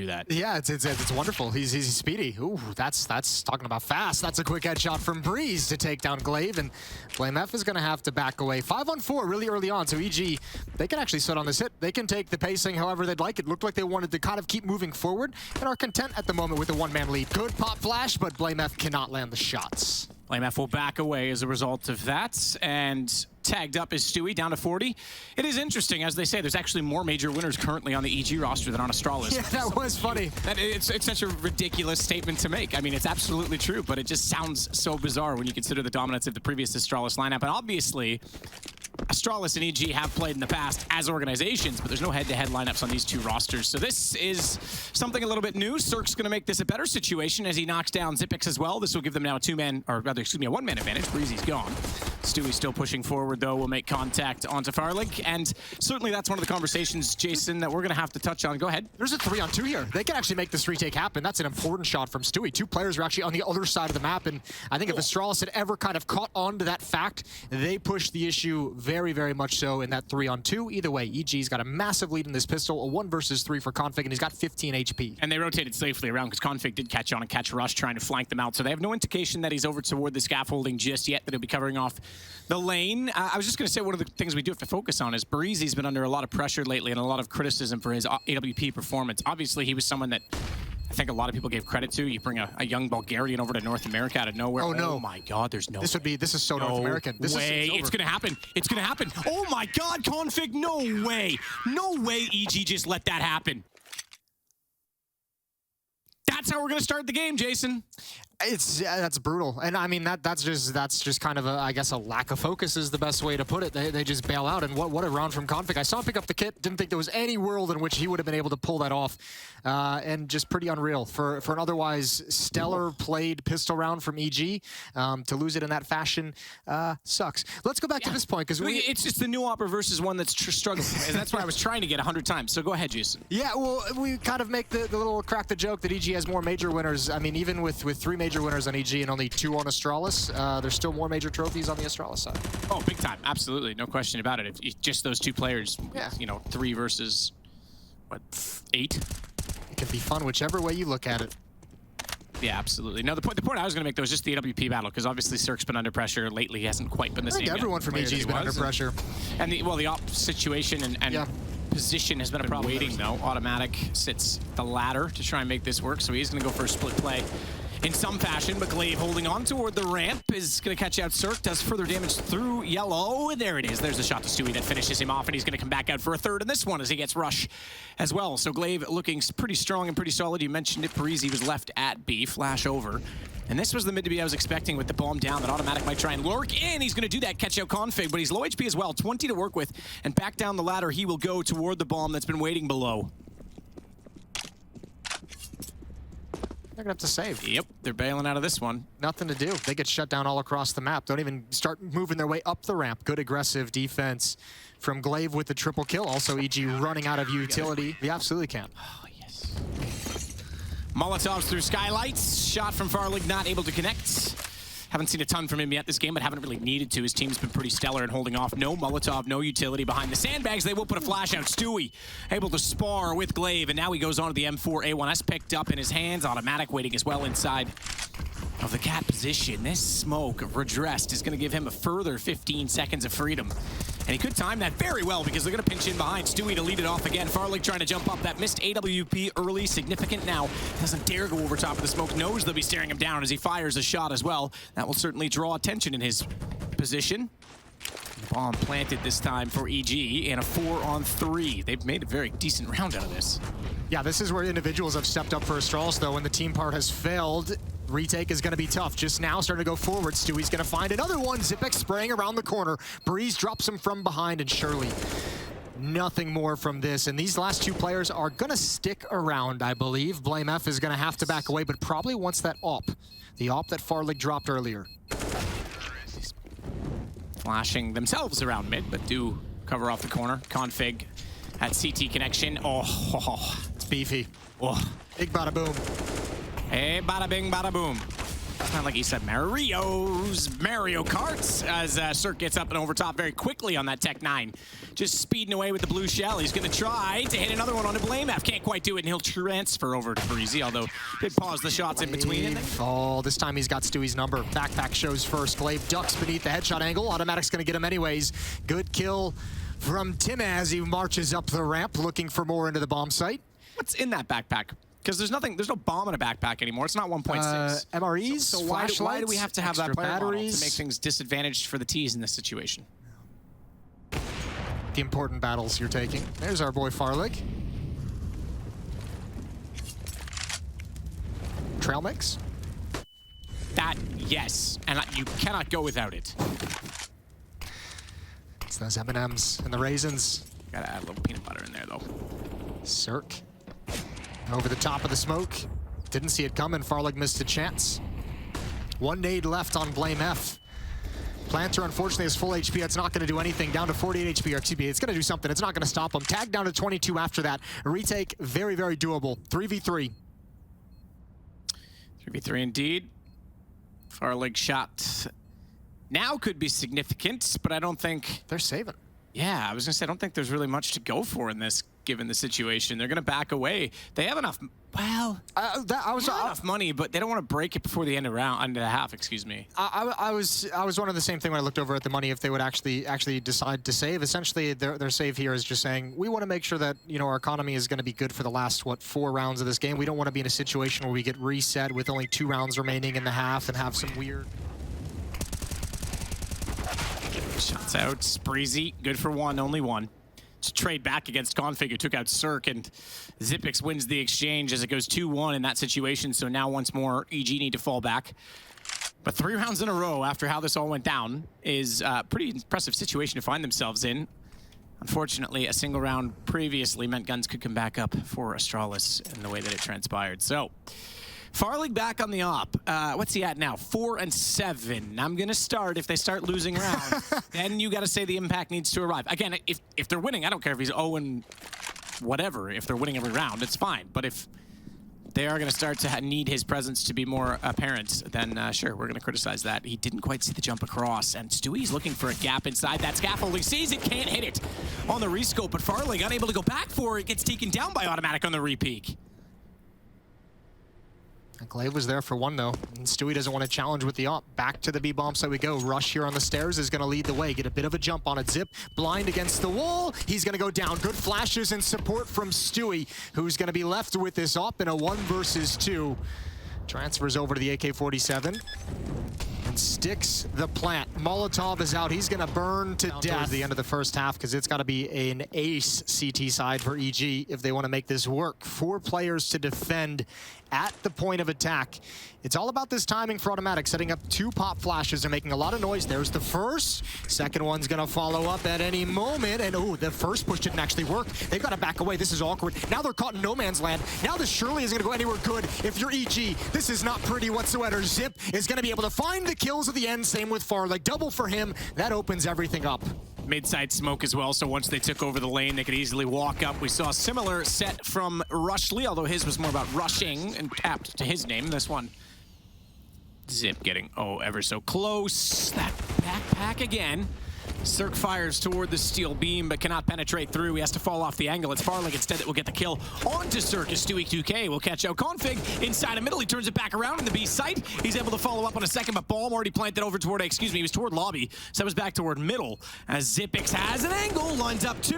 do that. Yeah, it's wonderful. He's speedy. Ooh, that's talking about fast. That's a quick headshot from Breeze to take down Glaive, and BlameF is going to have to back away. 5-on-4 really early on, so EG, they can actually sit on this hit. They can take the pacing however they'd like. It looked like they wanted to kind of keep moving forward and are content at the moment with a one-man lead. Good pop flash, but BlameF cannot land the shots. BlameF will back away as a result of that, and tagged up is Stewie, down to 40. It is interesting, as they say, there's actually more major winners currently on the EG roster than on Astralis. Yeah, that was funny. It's such a ridiculous statement to make. I mean, it's absolutely true, but it just sounds so bizarre when you consider the dominance of the previous Astralis lineup. And obviously, Astralis and EG have played in the past as organizations, but there's no head-to-head lineups on these two rosters. So this is something a little bit new. Cirque's going to make this a better situation as he knocks down Xyp9x as well. This will give them now a one-man advantage. Breezy's gone. Stewie still pushing forward, though, will make contact onto Farlig. And certainly that's one of the conversations, Jason, that we're going to have to touch on. Go ahead. There's a 3-on-2 here. They can actually make this retake happen. That's an important shot from Stewie. Two players are actually on the other side of the map, and I think if Astralis had ever kind of caught on to that fact, they pushed the issue very, very much so in that 3-on-2. Either way, EG's got a massive lead in this pistol, a 1 versus 3 for Config, and he's got 15 HP. And they rotated safely around because Config did catch on and catch Rush trying to flank them out, so they have no indication that he's over toward the scaffolding just yet, that he'll be covering off the lane. I was just going to say one of the things we do have to focus on is Breezy's been under a lot of pressure lately and a lot of criticism for his AWP performance. Obviously, he was someone that I think a lot of people gave credit to. You bring a young Bulgarian over to North America out of nowhere. Oh, no. Oh my God, there's no This is so North American. This way. It's going to happen. It's going to happen. Oh my God, Config, no way. No way EG just let that happen. That's how we're going to start the game, Jason. That's brutal, and I mean that's just kind of I guess a lack of focus is the best way to put it. They just bail out, and what a round from Config. I saw him pick up the kit. Didn't think there was any world in which he would have been able to pull that off, and just pretty unreal for an otherwise stellar played pistol round from EG. To lose it in that fashion sucks. Let's go back to this point because it's just the new opera versus one that's struggling, and that's what I was trying to get 100 times. So go ahead, Jason. Yeah, well, we kind of make the little crack the joke that EG has more major winners. I mean, even with 3 major winners on EG and only 2 on Astralis, there's still more major trophies on the Astralis side. Oh, big time. Absolutely. No question about it. If just those 2 players, you know, 3 versus, what, 8? It can be fun whichever way you look at it. Yeah, absolutely. No, the point I was going to make, though, is just the AWP battle, because obviously Cirque's been under pressure lately. He hasn't quite been the same. Everyone from EG has been under pressure. And the op situation and position has been a problem. Waiting, though. Automatic sits the ladder to try and make this work, so he's going to go for a split play in some fashion, but Glaive holding on toward the ramp is going to catch out Cirque, does further damage through yellow. There it is. There's a shot to Stewie that finishes him off, and he's going to come back out for a third in this one as he gets Rush as well. So Glaive looking pretty strong and pretty solid. You mentioned it, Parisi was left at B, flash over. And this was the mid-to-be I was expecting with the bomb down that Automatic might try and lurk in. He's going to do that, catch out Config, but he's low HP as well, 20 to work with. And back down the ladder, he will go toward the bomb that's been waiting below. They're going to have to save. Yep, they're bailing out of this one. Nothing to do. They get shut down all across the map. Don't even start moving their way up the ramp. Good aggressive defense from Glaive with the triple kill. Also, EG running out of utility. They absolutely can. Oh, yes. Molotovs through skylights. Shot from Farlig, not able to connect. Haven't seen a ton from him yet this game, but haven't really needed to. His team's been pretty stellar in holding off. No Molotov, no utility behind the sandbags. They will put a flash out. Stewie able to spar with Glaive, and now he goes on to the M4 A1S picked up in his hands. Automatic waiting as well inside of the cat position. This smoke of Redressed is going to give him a further 15 seconds of freedom. And he could time that very well because they're going to pinch in behind Stewie to lead it off again. Farlig trying to jump up. That missed AWP early, significant now. Doesn't dare go over top of the smoke. Knows they'll be staring him down as he fires a shot as well. That will certainly draw attention in his position. The bomb planted this time for EG in a 4-on-3. They've made a very decent round out of this. Yeah, this is where individuals have stepped up for Astralis, though, when the team part has failed. Retake is going to be tough. Just now starting to go forward. Stewie's going to find another one. Xyp9x spraying around the corner. Breeze drops him from behind, and surely nothing more from this. And these last 2 players are going to stick around, I believe. BlameF is going to have to back away, but probably wants that AWP. The AWP that Farlig dropped earlier. Flashing themselves around mid, but do cover off the corner. Config at CT connection. Oh, it's beefy. Oh. Big bada boom. Hey, bada bing, bada boom. It's not like he said Mario Karts as Cirque gets up and over top very quickly on that Tech 9. Just speeding away with the blue shell. He's going to try to hit another one on a Blame F. Can't quite do it, and he'll transfer over to Breezy, although did pause the shots in between. Oh, this time he's got Stewie's number. Backpack shows first. Glaive ducks beneath the headshot angle. Automatic's going to get him anyways. Good kill from Tim as he marches up the ramp, looking for more into the bomb site. What's in that backpack? Because there's no bomb in a backpack anymore. It's not 1.6. MREs, so why do we have to have that player batteries model to make things disadvantaged for the T's in this situation? The important battles you're taking. There's our boy Farlig. Trail mix. That, yes, and you cannot go without it. It's those M&Ms and the raisins. Gotta add a little peanut butter in there, though. Cirque. Over the top of the smoke. Didn't see it coming. Farlig missed a chance. One nade left on Blame F. Planter, unfortunately, is full HP. That's not going to do anything. Down to 48 HP, or excuse me, it's going to do something. It's not going to stop him. Tag down to 22 after that. A retake, very, very doable. 3v3. 3v3 indeed. Farlig shot now could be significant, but I don't think... They're saving. Yeah, I was going to say, I don't think there's really much to go for in this, given the situation. They're going to back away. They have enough... Well, enough money, but they don't want to break it before the end of the half, excuse me. I was wondering the same thing when I looked over at the money, if they would actually decide to save. Essentially, their save here is just saying, we want to make sure that, you know, our economy is going to be good for the last, what, 4 rounds of this game. We don't want to be in a situation where we get reset with only 2 rounds remaining in the half and have some weird... Shots out. Breezy, good for one, only one. To trade back against Config, who took out Cirque, and Zipix wins the exchange as it goes 2-1 in that situation. So now once more, EG need to fall back. But 3 rounds in a row after how this all went down is a pretty impressive situation to find themselves in. Unfortunately, a single round previously meant guns could come back up for Astralis in the way that it transpired. So, Farlig back on the op. What's he at now? 4-7. I'm going to start if they start losing rounds. Then you got to say the impact needs to arrive. Again, if they're winning, I don't care if he's 0 whatever. If they're winning every round, it's fine. But if they are going to start to need his presence to be more apparent, then sure, we're going to criticize that. He didn't quite see the jump across, and Stewie's looking for a gap inside that scaffolding. Sees it, can't hit it on the rescope, but Farlig unable to go back for it. Gets taken down by Automatic on the repeak. Glaive was there for one, though, and Stewie doesn't want to challenge with the op. Back to the B-bomb side we go. Rush here on the stairs is going to lead the way. Get a bit of a jump on it. Zip, blind against the wall. He's going to go down. Good flashes and support from Stewie, who's going to be left with this op in a 1 versus 2. Transfers over to the AK-47. And sticks the plant. Molotov is out. He's going to burn to death towards the end of the first half, because it's got to be an ace CT side for EG if they want to make this work. 4 players to defend at the point of attack. It's all about this timing for Automatic, setting up 2 pop flashes. They're making a lot of noise. There's the first. Second one's going to follow up at any moment. And oh, the first push didn't actually work. They've got to back away. This is awkward. Now they're caught in no man's land. Now this surely isn't going to go anywhere good if you're EG. This is not pretty whatsoever. Zip is going to be able to find the kills at the end. Same with Farlig. Double for him. That opens everything up. Mid-side smoke as well, so once they took over the lane, they could easily walk up. We saw a similar set from Rushley, although his was more about rushing and tapped to his name. This one, Zip getting, oh, ever so close. That backpack again. Cirque fires toward the steel beam, but cannot penetrate through. He has to fall off the angle. It's Farlig instead that will get the kill onto Cirque as Stewie 2K will catch out Config inside the middle. He turns it back around in the B site. He's able to follow up on a second, but Balm already planted over toward, excuse me, he was toward lobby. So that was back toward middle as Zipix has an angle, lines up 2.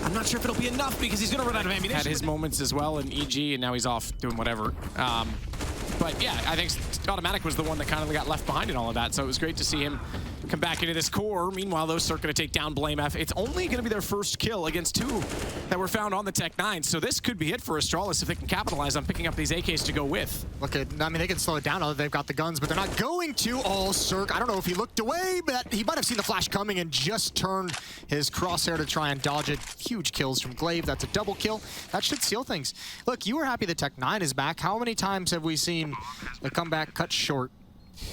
I'm not sure if it'll be enough because he's going to run out of ammunition. Had his moments as well in EG, and now he's off doing whatever. But yeah, I think Automatic was the one that kind of got left behind in all of that, so it was great to see him come back into this core. Meanwhile, those Cirque going to take down Blame F. It's only going to be their first kill against 2 that were found on the Tech 9, so this could be it for Astralis if they can capitalize on picking up these AKs to go with. Look at, I mean, they can slow it down now that they've got the guns, but they're not going to. Oh, Cirque, I don't know if he looked away, but he might have seen the flash coming and just turned his crosshair to try and dodge it. Huge kills from Glaive. That's a double kill. That should seal things. Look, you were happy the Tech 9 is back. How many times have we seen the comeback cut short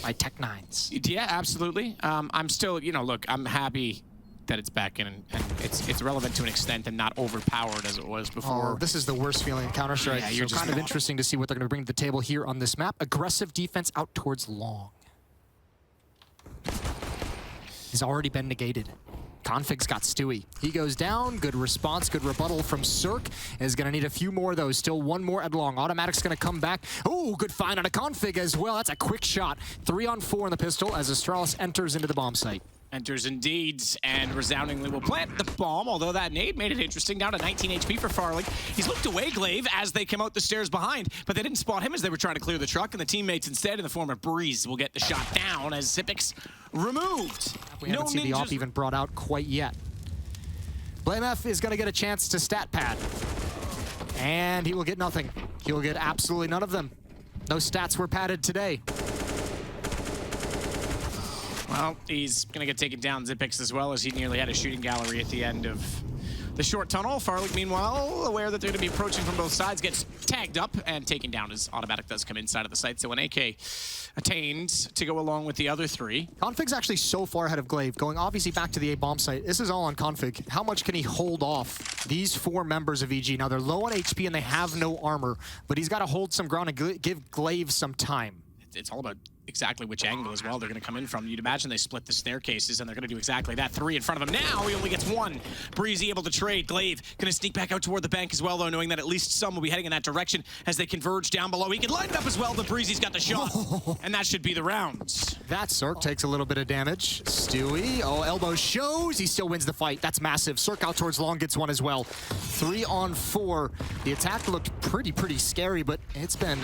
by Tech 9s? Yeah, absolutely. I'm still, you know, look, I'm happy that it's back in, and it's relevant to an extent and not overpowered as it was before. Oh, this is the worst feeling in Counter-Strike. Yeah, you're so just kind of interesting to see what they're going to bring to the table here on this map. Aggressive defense out towards long. He's already been negated. Config's got Stewie. He goes down. Good response, good rebuttal from Cirque. Is going to need a few more of those. Still one more at long. Automatic's going to come back. Oh, good find on a Config as well. That's a quick shot. 3 on 4 in the pistol as ASTRALIS enters into the bomb site. Enters indeed, and resoundingly will plant the bomb, although that nade made it interesting. Down to 19 HP for Farlig. He's looked away, Glaive, as they come out the stairs behind, but they didn't spot him as they were trying to clear the truck, and the teammates instead, in the form of Breeze, will get the shot down as Zipix removed. We haven't seen the op even brought out quite yet. BlameF is going to get a chance to stat pad, and he will get nothing. He will get absolutely none of them. No stats were padded today. Well, he's going to get taken down, Zipix, as well, as he nearly had a shooting gallery at the end of the short tunnel. Farlig, meanwhile, aware that they're going to be approaching from both sides, gets tagged up and taken down as Automatic does come inside of the site. So an AK attained to go along with the other 3. Config's actually so far ahead of Glaive, going obviously back to the A bomb site. This is all on Config. How much can he hold off these 4 members of EG? Now, they're low on HP and they have no armor, but he's got to hold some ground and give Glaive some time. It's all about exactly which angle as well they're going to come in from. You'd imagine they split the staircases, and they're going to do exactly that. 3 in front of him now. He only gets 1. Breezy able to trade. Glaive going to sneak back out toward the bank as well, though, knowing that at least some will be heading in that direction as they converge down below. He can line it up as well, but Breezy's got the shot, and that should be the round. That Cirque takes a little bit of damage. Stewie, elbow shows. He still wins the fight. That's massive. Cirque out towards long gets 1 as well. 3 on 4. The attack looked pretty scary, but it's been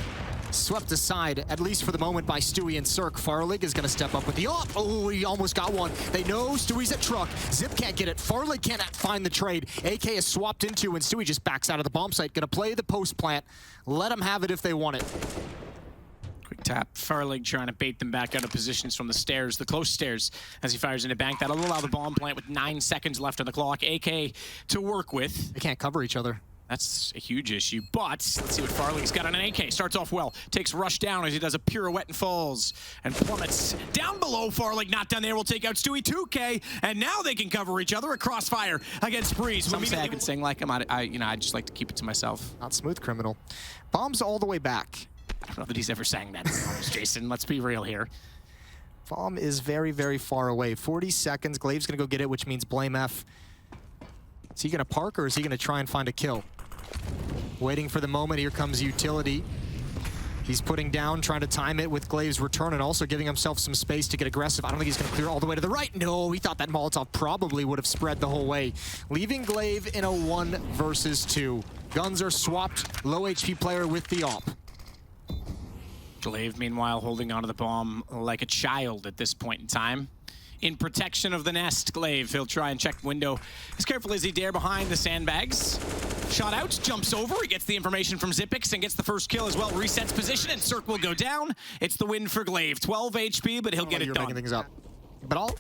swept aside, at least for the moment, by Stewie and Cirque. Farlig is going to step up with the op. Oh, he almost got 1. They know Stewie's at truck. Zip can't get it. Farlig can't find the trade. AK is swapped into, and Stewie just backs out of the bomb site. Going to play the post plant. Let them have it if they want it. Quick tap. Farlig trying to bait them back out of positions from the stairs, the close stairs, as he fires into bank. That'll allow the bomb plant with 9 seconds left on the clock. AK to work with. They can't cover each other. That's a huge issue, but let's see what Farlig's got on an AK. Starts off well, takes Rush down as he does a pirouette and falls, and plummets down below. Farlig not down there, will take out Stewie 2K, and now they can cover each other. A crossfire against Breeze. Some say I can sing like him. I just like to keep it to myself. Not smooth criminal. Bomb's all the way back. I don't know that he's ever sang that, Jason. Let's be real here. Bomb is very far away. 40 seconds. Glaive's going to go get it, which means BlameF. Is he going to park, or is he going to try and find a kill? Waiting for the moment. Here comes Utility. He's putting down, trying to time it with Glaive's return, and also giving himself some space to get aggressive. I don't think he's going to clear all the way to the right. No, he thought that Molotov probably would have spread the whole way. Leaving Glaive in a 1 versus 2. Guns are swapped. Low HP player with the op. Glaive, meanwhile, holding onto the bomb like a child at this point in time. In protection of the nest, Glaive, he'll try and check window as careful as he dare behind the sandbags. Shot out, jumps over, he gets the information from Zipix and gets the first kill as well. Resets position, and Cirque will go down. It's the win for Glaive. 12 HP, but he'll get it done. Making things up. But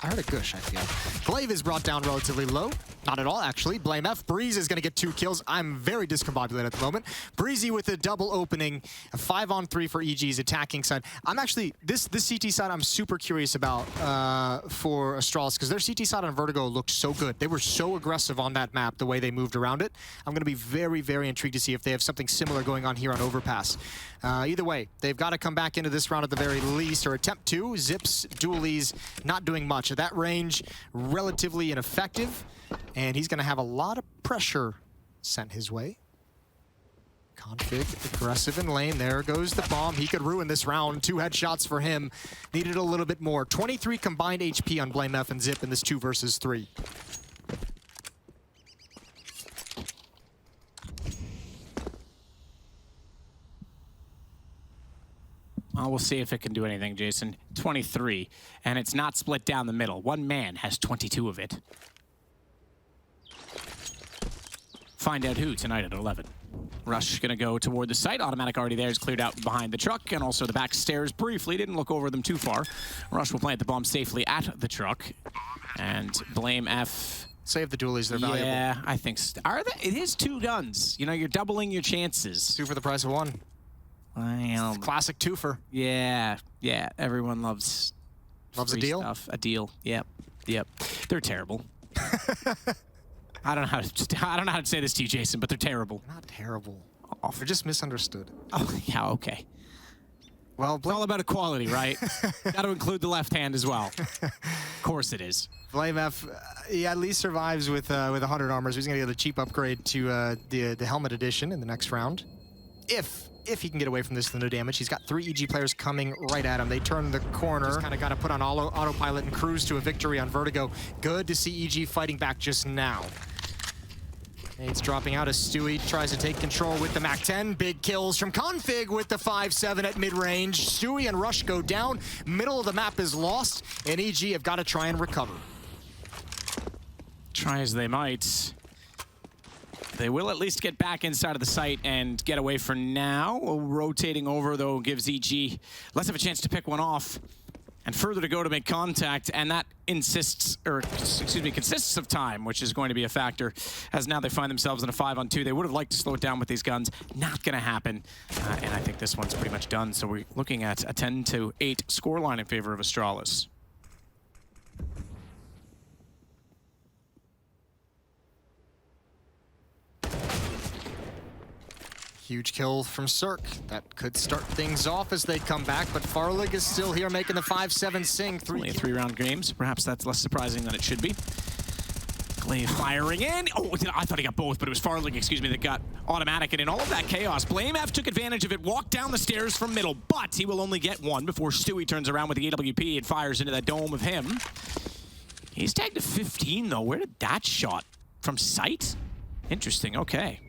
I heard a gush, I feel. Glaive is brought down relatively low. Not at all, actually. BlameF. Breeze is going to get 2 kills. I'm very discombobulated at the moment. Breezy with a double opening. A 5 on 3 for EG's attacking side. I'm actually, this CT side I'm super curious about for ASTRALIS, because their CT side on Vertigo looked so good. They were so aggressive on that map, the way they moved around it. I'm going to be very intrigued to see if they have something similar going on here on Overpass. Either way, they've got to come back into this round at the very least, or attempt to. Zips, dualies, not doing much. At that range, relatively ineffective. And he's going to have a lot of pressure sent his way. Config, aggressive in lane. There goes the bomb. He could ruin this round. 2 headshots for him. Needed a little bit more. 23 combined HP on BlameF and Zip in this 2 versus 3. Well, we'll see if it can do anything, Jason. 23, and it's not split down the middle. One man has 22 of it. Find out who tonight at 11. Rush gonna go toward the site. Automatic already there is cleared out behind the truck, and also the back stairs briefly. Didn't look over them too far. Rush will plant the bomb safely at the truck. And BlameF. Save the dualies, they're valuable. Yeah, I think so. It is 2 guns. You know, you're doubling your chances. 2 for the price of 1. Well, classic twofer. Yeah, everyone loves a deal? stuff. A deal, yep. Yep, they're terrible. I don't know how to say this to you, Jason, but they're terrible. Not terrible. They're just misunderstood. Oh, yeah, okay. Well, It's all about equality, right? Got to include the left hand as well. Of course it is. BlameF, he at least survives with 100 armors. He's going to get a cheap upgrade to the helmet edition in the next round. If he can get away from this with no damage. He's got 3 EG players coming right at him. They turn the corner. Just kind of got to put on autopilot and cruise to a victory on Vertigo. Good to see EG fighting back just now. Nate's dropping out as Stewie tries to take control with the MAC-10. Big kills from Config with the 5-7 at mid-range. Stewie and Rush go down. Middle of the map is lost, and EG have got to try and recover. Try as they might. They will at least get back inside of the site and get away for now. Rotating over, though, gives EG less of a chance to pick one off. And further to go to make contact, and that consists of time, which is going to be a factor, as now they find themselves in a 5-on-2. They would have liked to slow it down with these guns. Not going to happen, and I think this one's pretty much done. So we're looking at a 10-8 scoreline in favor of ASTRALIS. Huge kill from Cirque. That could start things off as they come back, but Farlig is still here making the 5-7 sing. Only a 3-round game, so perhaps that's less surprising than it should be. Glaive firing in. Oh, I thought he got both, but it was Farlig, that got automatic. And in all of that chaos, BlameF took advantage of it, walked down the stairs from middle, but he will only get one before Stewie turns around with the AWP and fires into that dome of him. He's tagged to 15, though. Where did that shot? From sight? Interesting, okay.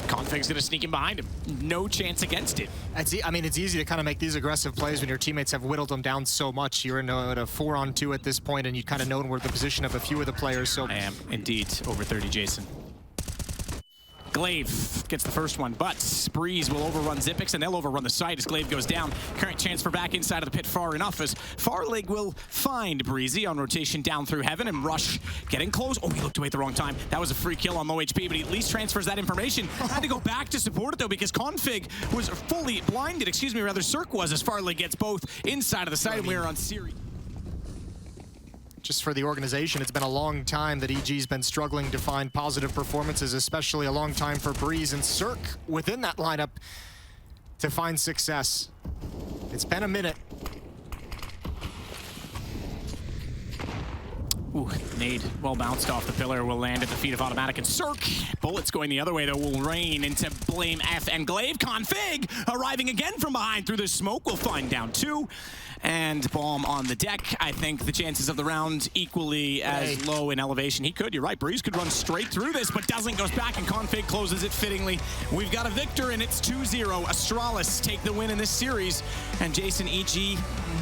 Config's gonna sneak in behind him. No chance against it. I mean, it's easy to kind of make these aggressive plays when your teammates have whittled them down so much. You're in at a 4-on-2 at this point, and you kind of know where the position of a few of the players. So I am indeed over 30, Jason. Glaive gets the first one, but Breeze will overrun Xyp9x, and they'll overrun the site as Glaive goes down. Current chance for back inside of the pit far enough as Farlig will find Breezy on rotation down through heaven, and Rush getting close. Oh, he looked away at the wrong time. That was a free kill on low HP, but he at least transfers that information. Had to go back to support it, though, because Config was fully blinded, Cirque was, as Farlig gets both inside of the site, and we're on series. Just for the organization, it's been a long time that EG's been struggling to find positive performances, especially a long time for Breeze and Cirque within that lineup to find success. It's been a minute. Ooh, nade well bounced off the pillar, will land at the feet of Automatic, and Cirque. Bullets going the other way, though, will rain into BlameF and Glaive. Config arriving again from behind through the smoke. Will find down 2. And Bomb on the deck. I think the chances of the round equally as low in elevation. He could, you're right, Breeze could run straight through this, but doesn't, goes back, and Config closes it fittingly. We've got a victor, and it's 2-0. ASTRALIS take the win in this series, and Jason, EG